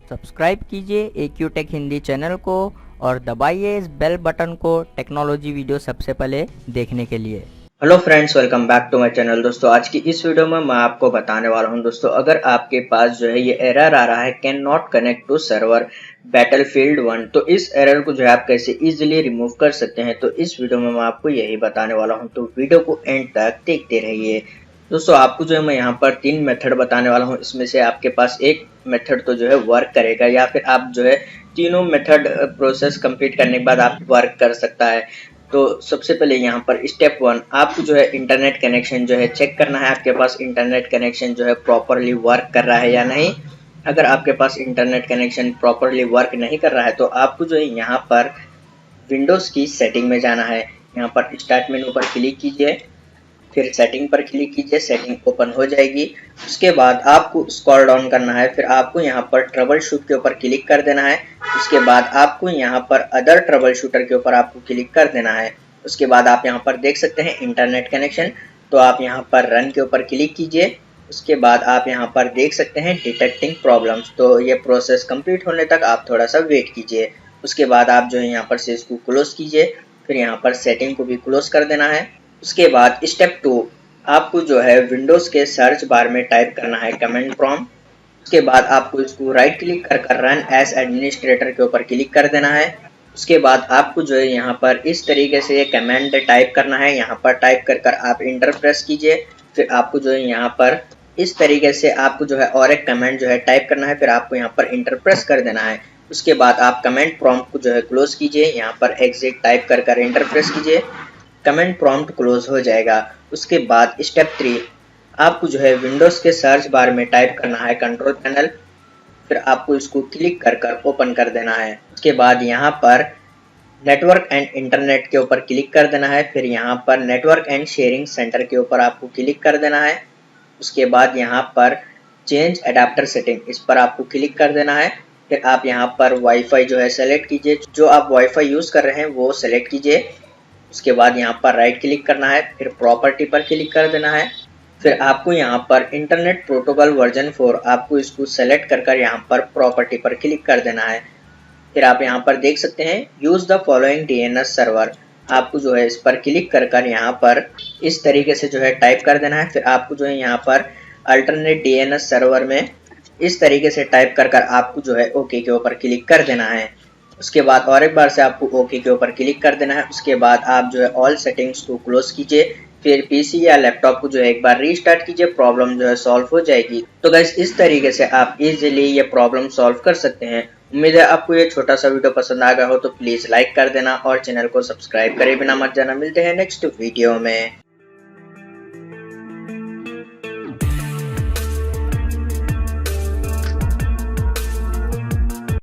Subscribe कीजिए AQ take Hindi channel को और दबाइए इस बेल बटन को टेक्नोलॉजी वीडियो सबसे पहले देखने के लिए। Hello friends, welcome back to my channel. दोस्तों, आज की इस वीडियो में मैं आपको बताने वाला हूं दोस्तों, अगर आपके पास जो है ये एरर आ रहा है cannot connect to server Battlefield 1, तो इस एरर को जो है आप कैसे इजीली रिमूव कर सकते हैं, तो इस वीडियो में मैं आपको यही बताने वाला हूं। तो वीडियो को एंड तक देखते रहिए। दोस्तों, आपको जो है मैं यहाँ पर 3 मेथड बताने वाला हूँ। इसमें से आपके पास एक मेथड तो जो है वर्क करेगा, या फिर आप जो है तीनों मेथड प्रोसेस कंप्लीट करने के बाद आप वर्क कर सकता है। तो सबसे पहले यहाँ पर स्टेप 1, आपको जो है इंटरनेट कनेक्शन जो है चेक करना है, आपके पास इंटरनेट कनेक्शन जो है प्रॉपरली वर्क कर रहा है या नहीं। अगर आपके पास इंटरनेट कनेक्शन प्रॉपरली वर्क नहीं कर रहा है तो आपको जो है यहाँ पर विंडोज़ की सेटिंग में जाना है। यहाँ पर स्टार्ट मेनू पर क्लिक कीजिए, फिर सेटिंग पर क्लिक कीजिए, सेटिंग ओपन हो जाएगी। उसके बाद आपको स्क्रॉल डाउन करना है, फिर आपको यहाँ पर ट्रबल शूट के ऊपर क्लिक कर देना है। उसके बाद आपको यहाँ पर अदर ट्रबल शूटर के ऊपर आपको क्लिक कर देना है। उसके बाद आप यहाँ पर देख सकते हैं इंटरनेट कनेक्शन, तो आप यहाँ पर रन के ऊपर क्लिक कीजिए। उसके बाद आप यहाँ पर देख सकते हैं डिटेक्टिंग प्रॉब्लम्स, तो ये प्रोसेस कंप्लीट होने तक आप थोड़ा सा वेट कीजिए। उसके बाद आप जो है यहाँ पर से इसको क्लोज कीजिए, फिर यहाँ पर सेटिंग को भी क्लोज कर देना है। उसके बाद स्टेप 2, आपको जो है विंडोज़ के सर्च बार में टाइप करना है कमांड प्रॉम्प्ट। उसके बाद आपको इसको राइट क्लिक कर रन एज एडमिनिस्ट्रेटर के ऊपर क्लिक कर देना है। उसके बाद आपको जो है यहाँ पर इस तरीके से कमांड टाइप करना है। यहाँ पर टाइप कर आप इंटर प्रेस कीजिए, फिर आपको जो है यहाँ पर इस तरीके से आपको जो है और एक कमांड जो है टाइप करना है, फिर आपको यहाँ पर इंटर प्रेस कर देना है। उसके बाद आप कमांड प्रॉम्प्ट को जो है क्लोज कीजिए, यहाँ पर एग्जिट टाइप कर इंटर प्रेस कीजिए, कमेंट प्रॉम्प्ट क्लोज हो जाएगा। उसके बाद स्टेप 3, आपको जो है विंडोज़ के सर्च बार में टाइप करना है कंट्रोल पैनल, फिर आपको इसको क्लिक कर ओपन कर देना है। उसके बाद यहाँ पर नेटवर्क एंड इंटरनेट के ऊपर क्लिक कर देना है, फिर यहाँ पर नेटवर्क एंड शेयरिंग सेंटर के ऊपर आपको क्लिक कर देना है। उसके बाद यहाँ पर चेंज एडाप्टर सेटिंग, इस पर आपको क्लिक कर देना है। फिर आप यहाँ पर वाईफाई जो है सेलेक्ट कीजिए, जो आप वाईफाई यूज़ कर रहे हैं वो सेलेक्ट कीजिए। उसके बाद यहाँ पर राइट क्लिक करना है, फिर प्रॉपर्टी पर क्लिक कर देना है। फिर आपको यहाँ पर इंटरनेट प्रोटोकॉल वर्जन 4 आपको इसको सेलेक्ट कर यहाँ पर प्रॉपर्टी पर क्लिक कर देना है। फिर आप यहाँ पर देख सकते हैं use the following DNS server, आपको जो है इस पर क्लिक कर यहाँ पर इस तरीके से जो है टाइप कर देना है। फिर आपको जो है यहाँ पर अल्टरनेट DNS सर्वर में इस तरीके से टाइप कर आपको जो है ओके के ऊपर क्लिक कर देना है। उसके बाद और एक बार से आपको ओके के ऊपर क्लिक कर देना है। उसके बाद आप जो है ऑल सेटिंग्स को क्लोज कीजिए, फिर पीसी या लैपटॉप को जो है एक बार रीस्टार्ट कीजिए, प्रॉब्लम जो है सॉल्व हो जाएगी। तो गाइस, इस तरीके से आप इजीली ये प्रॉब्लम सॉल्व कर सकते हैं। उम्मीद है आपको ये छोटा सा वीडियो पसंद आ गया हो, तो प्लीज लाइक कर देना और चैनल को सब्सक्राइब करे बिना मत जाना। मिलते हैं नेक्स्ट वीडियो में।